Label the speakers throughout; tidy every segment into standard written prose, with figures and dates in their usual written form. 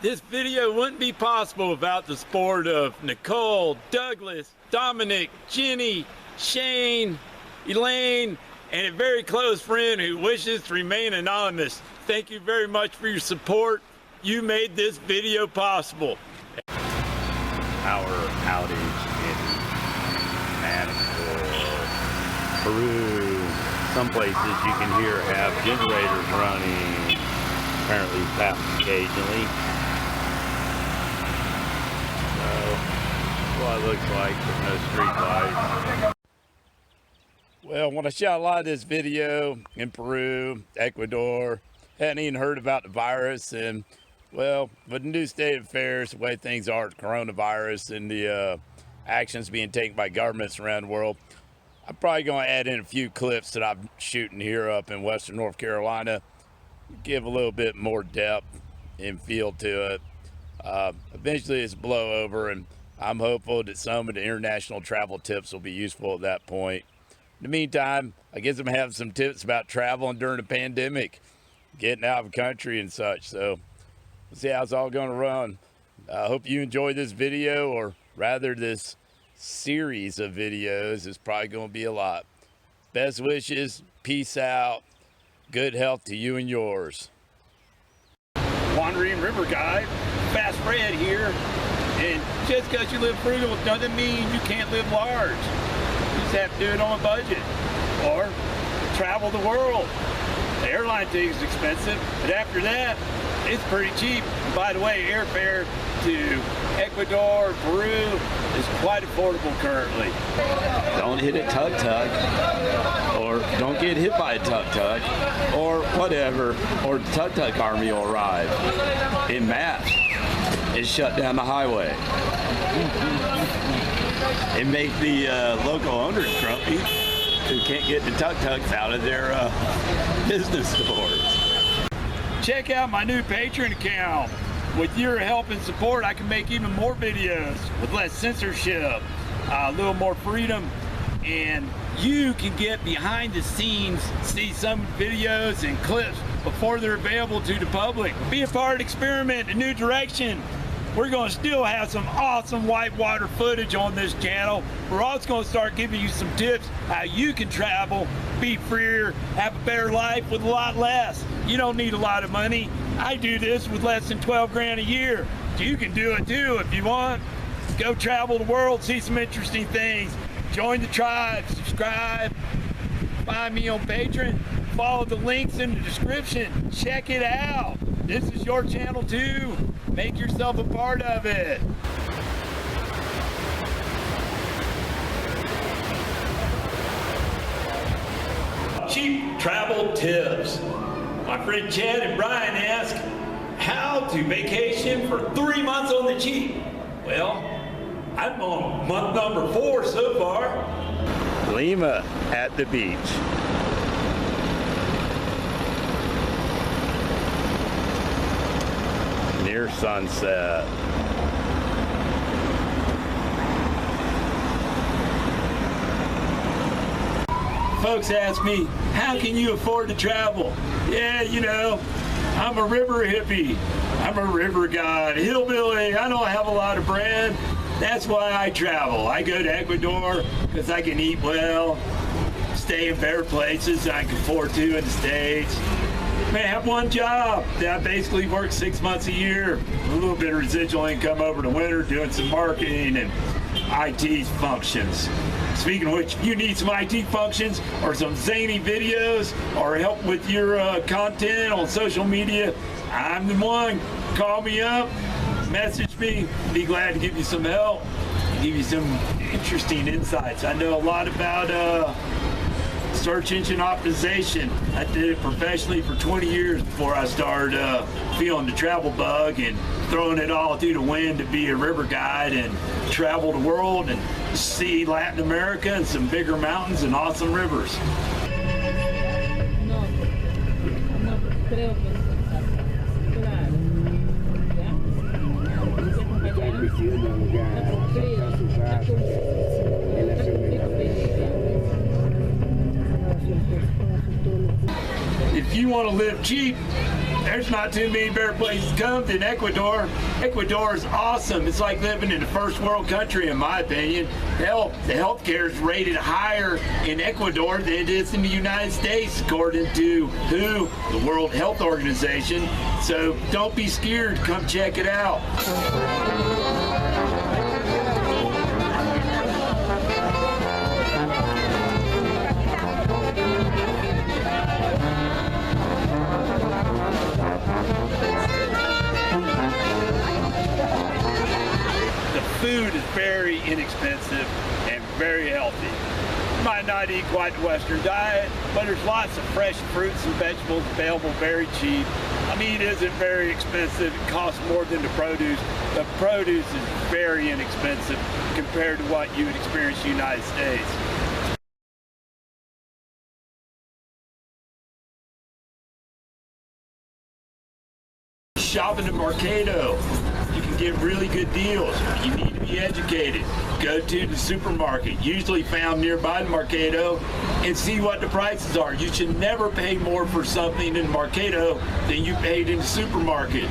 Speaker 1: This video wouldn't be possible without the support of Nicole, Douglas, Dominic, Jenny, Shane, Elaine, and a very close friend who wishes to remain anonymous. Thank you very much for your support. You made this video possible.
Speaker 2: Power outage in Ecuador, Peru. Some places you can hear have generators running. Apparently that's occasionally. So, what it looks like with no street lights.
Speaker 1: Well, when I shot a lot of this video in Peru, Ecuador, hadn't even heard about the virus, and well, with the new state of affairs, the way things are with coronavirus and the actions being taken by governments around the world, I'm probably going to add in a few clips that I'm shooting here up in Western North Carolina, give a little bit more depth and feel to it. Eventually it's blow over, and I'm hopeful that some of the international travel tips will be useful at that point. In the meantime, I guess I'm having some tips about traveling during the pandemic, getting out of the country and such. So we'll see how it's all going to run. I hope you enjoy this video, or rather this series of videos. It's probably going to be a lot. Best wishes, peace out, good health to you and yours.
Speaker 3: Wandering River Guide, Fast Fred here, and just because you live frugal doesn't mean you can't live large. You just have to do it on a budget, or travel the world. The airline ticket is expensive, but after that, it's pretty cheap. And by the way, airfare to Ecuador, Peru is quite affordable currently.
Speaker 4: Don't hit a tuk-tuk, or don't get hit by a tuk-tuk, or whatever, or the tuk-tuk army will arrive in mass and shut down the highway. It makes the local owners grumpy who can't get the tuk-tuks out of their business stores.
Speaker 3: Check out my new Patreon account. With your help and support, I can make even more videos with less censorship, a little more freedom, and you can get behind the scenes, see some videos and clips before they're available to the public. Be a part of the experiment, a new direction. We're going to still have some awesome whitewater footage on this channel. We're also going to start giving you some tips how you can travel, be freer, have a better life with a lot less. You don't need a lot of money. I do this with less than 12 grand a year. You can do it too if you want. Go travel the world, see some interesting things. Join the tribe, subscribe, find me on Patreon, follow the links in the description. Check it out. This is your channel too. Make yourself a part of it. Cheap travel tips. My friend Chad and Brian ask, how to vacation for 3 months on the cheap? Well, I'm on month number 4 so far.
Speaker 2: Lima at the beach. Near sunset.
Speaker 3: Folks ask me, how can you afford to travel? Yeah, you know, I'm a river hippie. I'm a river god, hillbilly. I don't have a lot of bread. That's why I travel. I go to Ecuador because I can eat well, stay in better places than I can afford to in the States. I have one job that I basically work 6 months a year, a little bit of residual income over the winter, doing some marketing and IT functions. Speaking of which, if you need some IT functions or some zany videos or help with your content on social media, I'm the one. Call me up, message me, be glad to give you some help, give you some interesting insights. I know a lot about search engine optimization. I did it professionally for 20 years before I started feeling the travel bug and throwing it all through the wind to be a river guide and travel the world and see Latin America and some bigger mountains and awesome rivers. If you want to live cheap There's not too many better places to come than Ecuador. Ecuador is awesome. It's like living in a first world country, in my opinion. Hell, the healthcare is rated higher in Ecuador than it is in the United States, according to WHO, the World Health Organization. So don't be scared. Come check it out.
Speaker 5: Food is very inexpensive and very healthy. You might not eat quite the Western diet, but there's lots of fresh fruits and vegetables available very cheap. I mean, it isn't very expensive. It costs more than the produce. The produce is very inexpensive compared to what you would experience in the United States.
Speaker 3: Shopping at Mercado, you can get really good deals. You need to be educated. Go to the supermarket, usually found nearby the Mercado, and see what the prices are. You should never pay more for something in Mercado than you paid in the supermarket.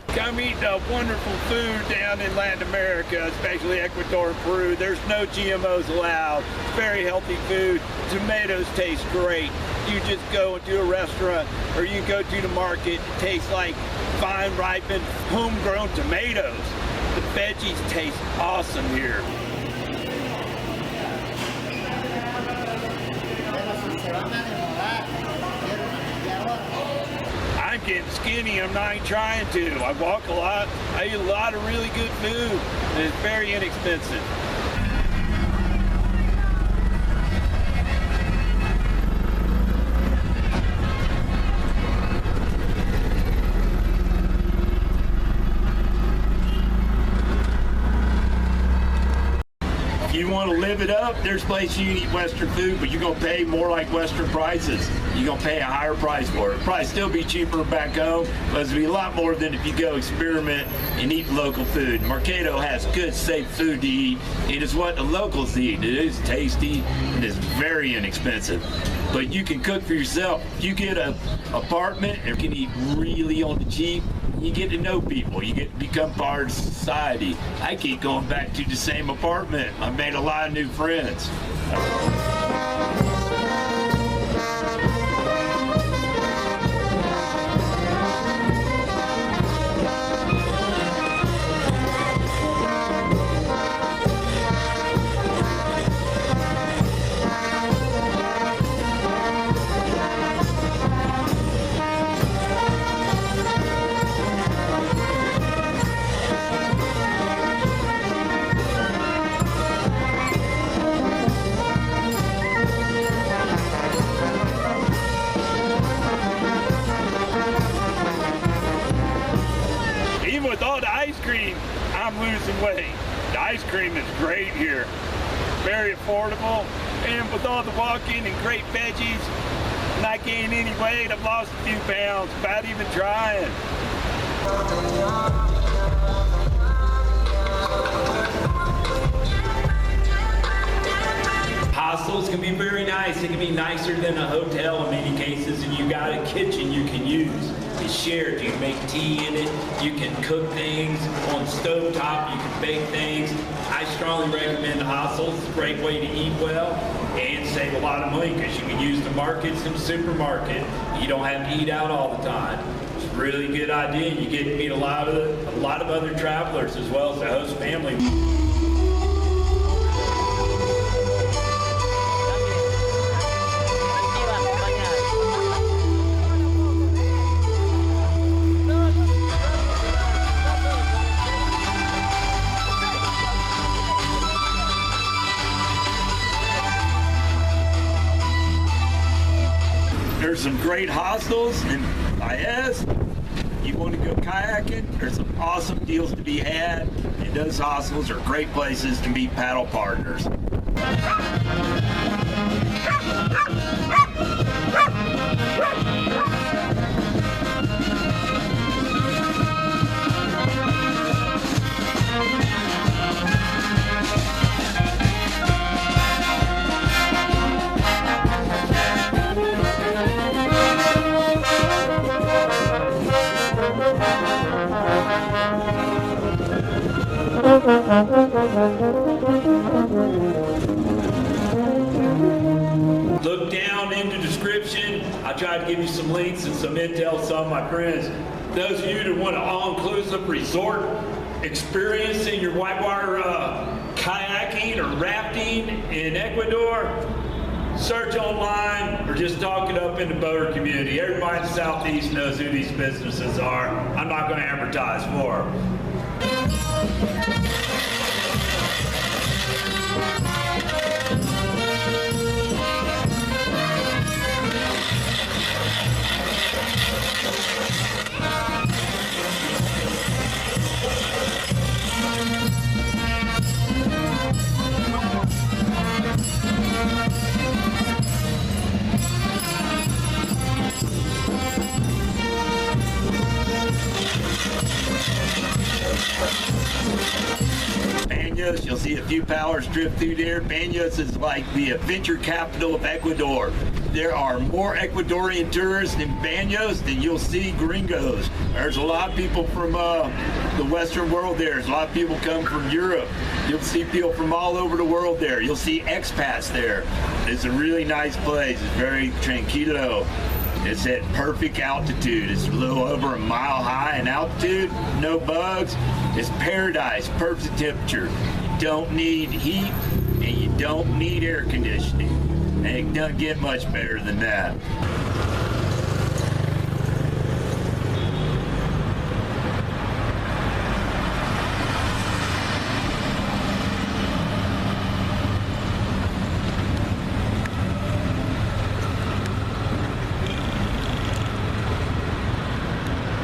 Speaker 5: Come eat the wonderful food down in Latin America, especially Ecuador and Peru. There's no GMOs allowed. It's very healthy food. Tomatoes taste great. You just go into a restaurant or you go to the market, it tastes like fine ripened homegrown tomatoes. The veggies taste awesome here. I'm getting skinny. I'm not even trying to. I walk a lot. I eat a lot of really good food, and it's very inexpensive.
Speaker 3: If you want to live it up, there's places you can eat Western food, but you're going to pay more like Western prices. You're going to pay a higher price for it. Probably still be cheaper back home, but it'll be a lot more than if you go experiment and eat local food. Mercado has good, safe food to eat. It is what the locals eat. It is tasty and it's very inexpensive. But you can cook for yourself. If you get an apartment and can eat really on the cheap, you get to know people. You get to become part of society. I keep going back to the same apartment. I made a lot of new friends.
Speaker 5: With all the ice cream, I'm losing weight. The ice cream is great here. Very affordable. And with all the walking and great veggies, not gaining any weight. I've lost a few pounds without even trying.
Speaker 6: Hostels can be very nice. It can be nicer than a hotel in many cases, and you got a kitchen you can use. It's shared. You can make tea in it. You can cook things on stovetop. You can bake things. I strongly recommend hostels. It's a great way to eat well and save a lot of money because you can use the markets in the supermarket. You don't have to eat out all the time. It's a really good idea. You get to meet a lot of other travelers as well as the host family.
Speaker 3: some great hostels in Baez. You want to go kayaking, there's some awesome deals to be had, and those hostels are great places to meet paddle partners.
Speaker 6: Look down in the description. I tried to give you some links and some intel, some of my friends. Those of you that want an all-inclusive resort experience in your whitewater kayaking or rafting in Ecuador, search online or just talk it up in the boater community. Everybody in the Southeast knows who these businesses are. I'm not going to advertise for them.
Speaker 3: Baños, you'll see a few powers drift through there. Baños is like the adventure capital of Ecuador. There are more Ecuadorian tourists in Baños than you'll see gringos. There's a lot of people from the Western world there. There's a lot of people come from Europe. You'll see people from all over the world there. You'll see expats there. It's a really nice place. It's very tranquilo. It's at perfect altitude. It's a little over a mile high in altitude, no bugs. It's paradise, perfect temperature. You don't need heat and you don't need air conditioning. And it doesn't get much better than that.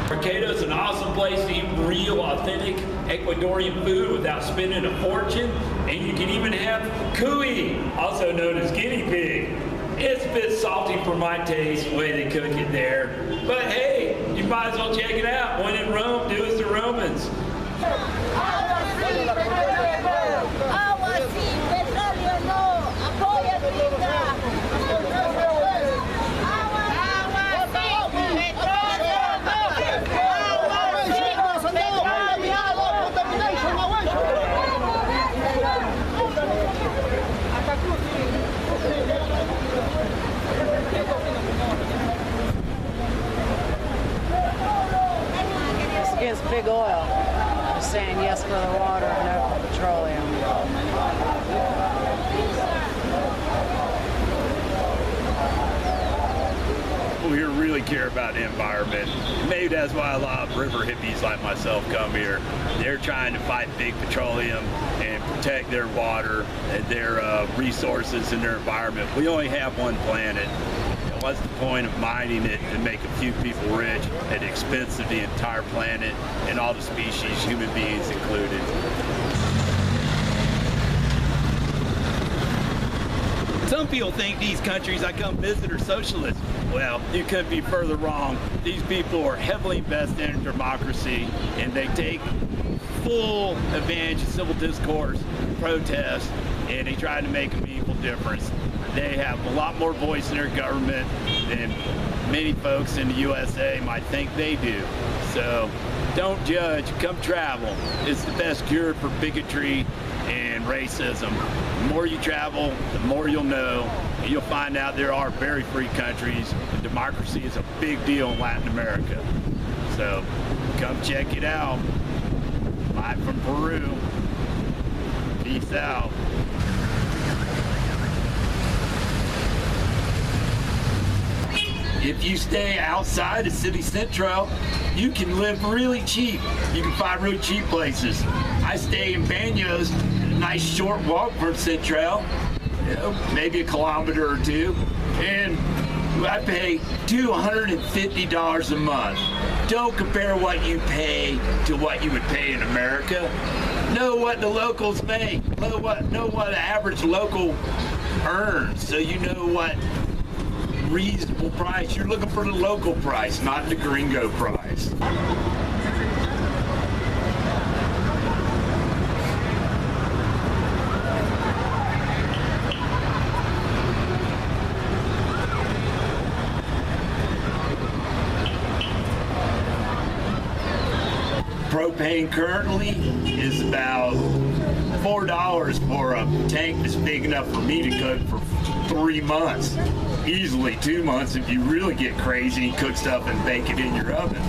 Speaker 6: Mercado's an awesome place to eat real, authentic Ecuadorian food without spending a fortune. And you can even have cuy, also known as guinea pig. It's a bit salty for my taste, the way they cook it there. But hey, you might as well check it out. When in Rome, do as the Romans.
Speaker 7: Against big oil. Just saying yes for the water and no for petroleum.
Speaker 1: We really care about the environment. Maybe that's why a lot of river hippies like myself come here. They're trying to fight big petroleum and protect their water and their resources and their environment. We only have one planet. What's the point of mining it to make a few people rich at the expense of the entire planet and all the species, human beings included? Some people think these countries I come visit are socialist. Well, you couldn't be further wrong. These people are heavily invested in democracy and they take full advantage of civil discourse, protest, and they try to make a meaningful difference. They have a lot more voice in their government than many folks in the USA might think they do. So don't judge, come travel. It's the best cure for bigotry and racism. The more you travel, the more you'll know, and you'll find out there are very free countries, and democracy is a big deal in Latin America. So come check it out. Live from Peru. Peace out.
Speaker 3: If you stay outside of City Central, you can live really cheap. You can find really cheap places. I stay in Baños, a nice short walk from Central, maybe a kilometer or two, and I pay $250 a month. Don't compare what you pay to what you would pay in America. Know what the locals make. Know what the average local earns, so you know what reasonable price. You're looking for the local price, not the gringo price. Propane currently is about $4 for a tank that's big enough for me to cook for 3 months. Easily 2 months if you really get crazy and cook stuff and bake it in your oven.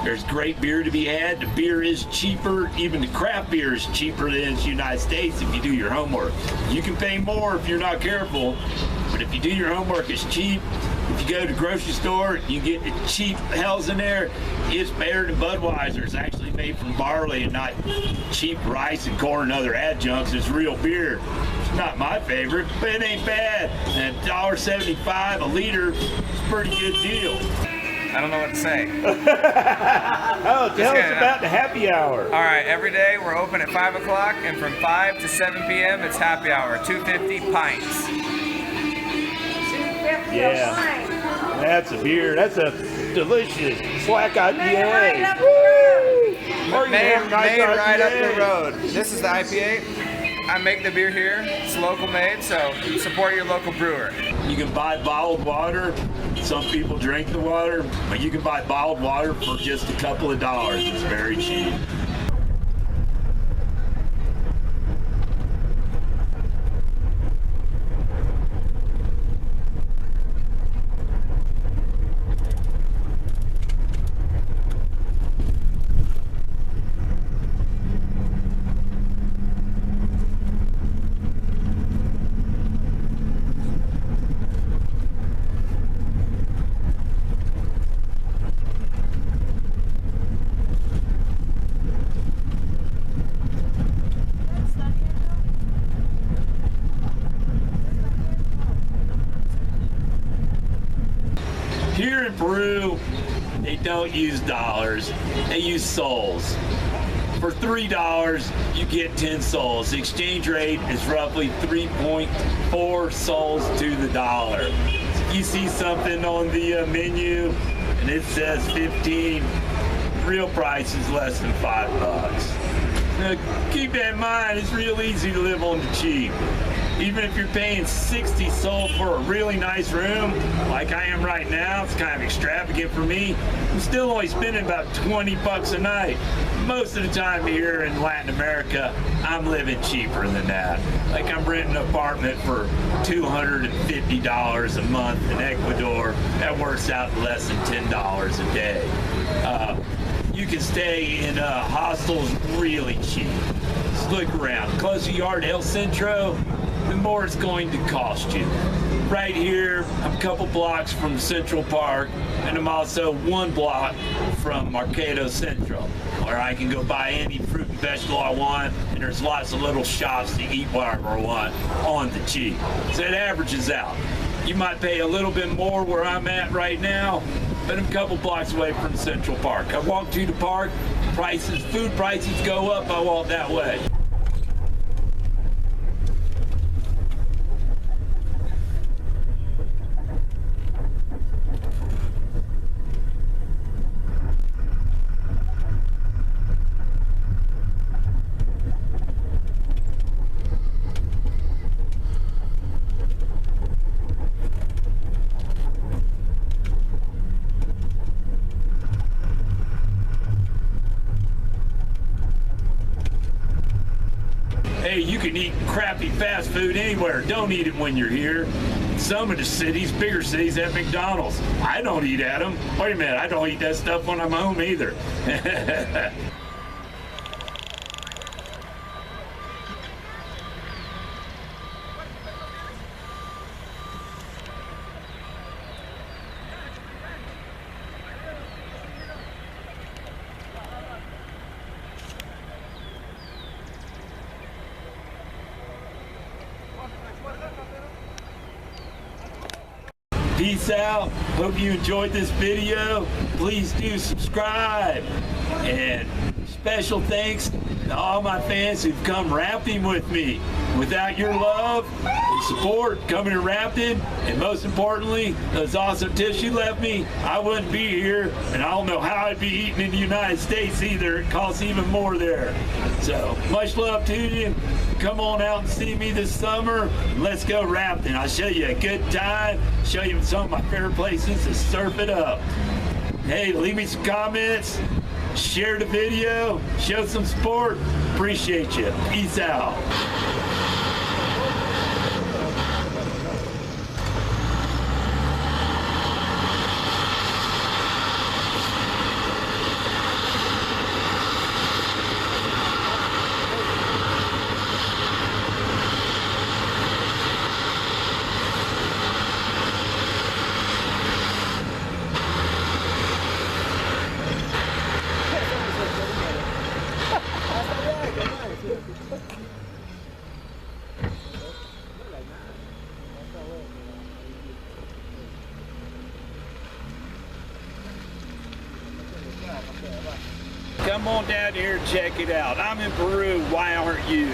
Speaker 3: There's great beer to be had. The beer is cheaper. Even the craft beer is cheaper than the United States if you do your homework. You can pay more if you're not careful, but if you do your homework, it's cheap. If you go to the grocery store, you get the cheap hells in there. It's better than Budweiser. It's actually made from barley and not cheap rice and corn and other adjuncts. It's real beer. It's not my favorite, but it ain't bad. And $1.75 a liter is a pretty good deal.
Speaker 8: I don't know what to say.
Speaker 2: Oh, tell us about the happy hour.
Speaker 8: All right, every day we're open at 5 o'clock, and from 5 to 7 p.m. it's happy hour, $2.50 pints.
Speaker 2: Yeah, that's a beer. That's a delicious Slack IPA.
Speaker 8: Made right up the road. This is the IPA. I make the beer here. It's local made, so support your local brewer.
Speaker 3: You can buy bottled water. Some people drink the water, but you can buy bottled water for just a couple of dollars. It's very cheap. Here in Peru, they don't use dollars, they use soles. For $3, you get 10 soles. The exchange rate is roughly 3.4 soles to the dollar. If you see something on the menu and it says 15, real price is less than $5. Now, keep that in mind, it's real easy to live on the cheap. Even if you're paying 60 sol for a really nice room, like I am right now, it's kind of extravagant for me. I'm still only spending about 20 bucks a night. Most of the time here in Latin America, I'm living cheaper than that. Like I'm renting an apartment for $250 a month in Ecuador. That works out less than $10 a day. You can stay in hostels really cheap. Just look around. The closer you are to El Centro, the more it's going to cost you. Right here, I'm a couple blocks from Central Park, and I'm also 1 block from Mercado Central, where I can go buy any fruit and vegetable I want, and there's lots of little shops to eat whatever I want on the cheap. So it averages out. You might pay a little bit more where I'm at right now, but I'm a couple blocks away from Central Park. I walk to the park, food prices go up, I walk that way. Hey, you can eat crappy fast food anywhere. Don't eat it when you're here. Some of the cities, bigger cities, have McDonald's. I don't eat at them. Wait a minute, I don't eat that stuff when I'm home either. Peace out. Hope you enjoyed this video. Please do subscribe. And special thanks to all my fans who've come rafting with me. Without your love and support coming and rafting, and most importantly, those awesome tips you left me, I wouldn't be here, and I don't know how I'd be eating in the United States either. It costs even more there. So, much love to you. Come on out and see me this summer. Let's go rafting. I'll show you a good time, show you some of my favorite places to surf it up. Hey, leave me some comments, share the video, show some support. Appreciate you. Peace out. Come on down here and check it out. I'm in Peru. Why aren't you?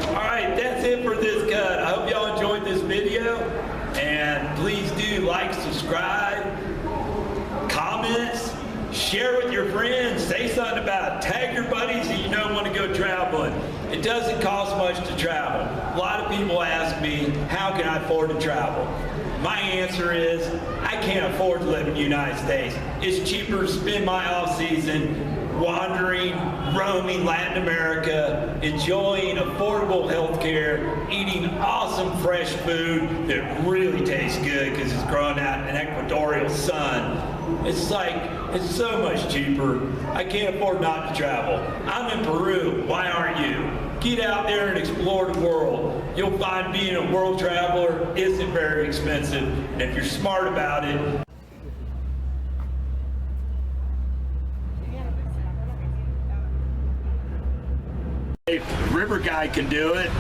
Speaker 3: Alright, that's it for this cut. I hope y'all enjoyed this video. And please do like, subscribe, comments, share with your friends, say something about it. Tag your buddies that you know want to go traveling. It doesn't cost much to travel. A lot of people ask me, how can I afford to travel? My answer is, I can't afford to live in the United States. It's cheaper to spend my off season wandering, roaming Latin America, enjoying affordable health care, eating awesome fresh food that really tastes good because it's grown out in equatorial sun. It's so much cheaper. I can't afford not to travel. I'm in Peru. Why aren't you? Get out there and explore the world. You'll find being a world traveler isn't very expensive. And if you're smart about it, if the river guy can do it,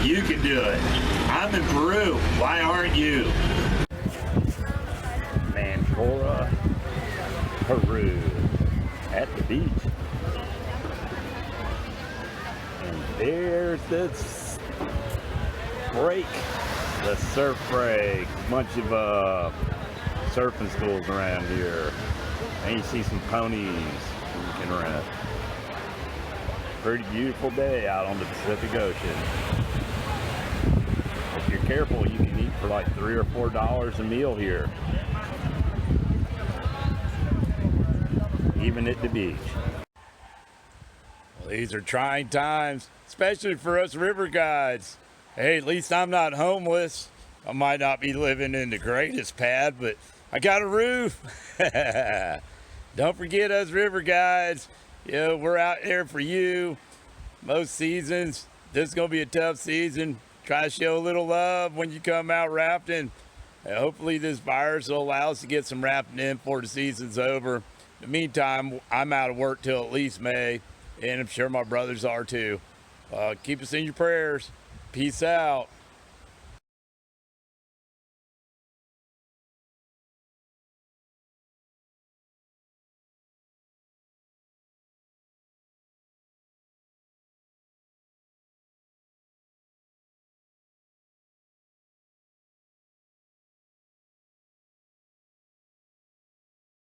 Speaker 3: you can do it. I'm in Peru. Why aren't you?
Speaker 2: Mancora, Peru, at the beach. And there's this break, the surf break. Bunch of surfing schools around here. And you see some ponies you can rent. Pretty beautiful day out on the Pacific Ocean. If you're careful, you can eat for like $3 or $4 a meal here. Even at the beach.
Speaker 1: Well, these are trying times, especially for us river guides. Hey, at least I'm not homeless. I might not be living in the greatest pad, but I got a roof. Don't forget us river guides. You know, we're out there for you most seasons. This is going to be a tough season. Try to show a little love when you come out rafting. And hopefully this virus will allow us to get some rafting in before the season's over. In the meantime, I'm out of work till at least May, and I'm sure my brothers are too. Keep us in your prayers. Peace out.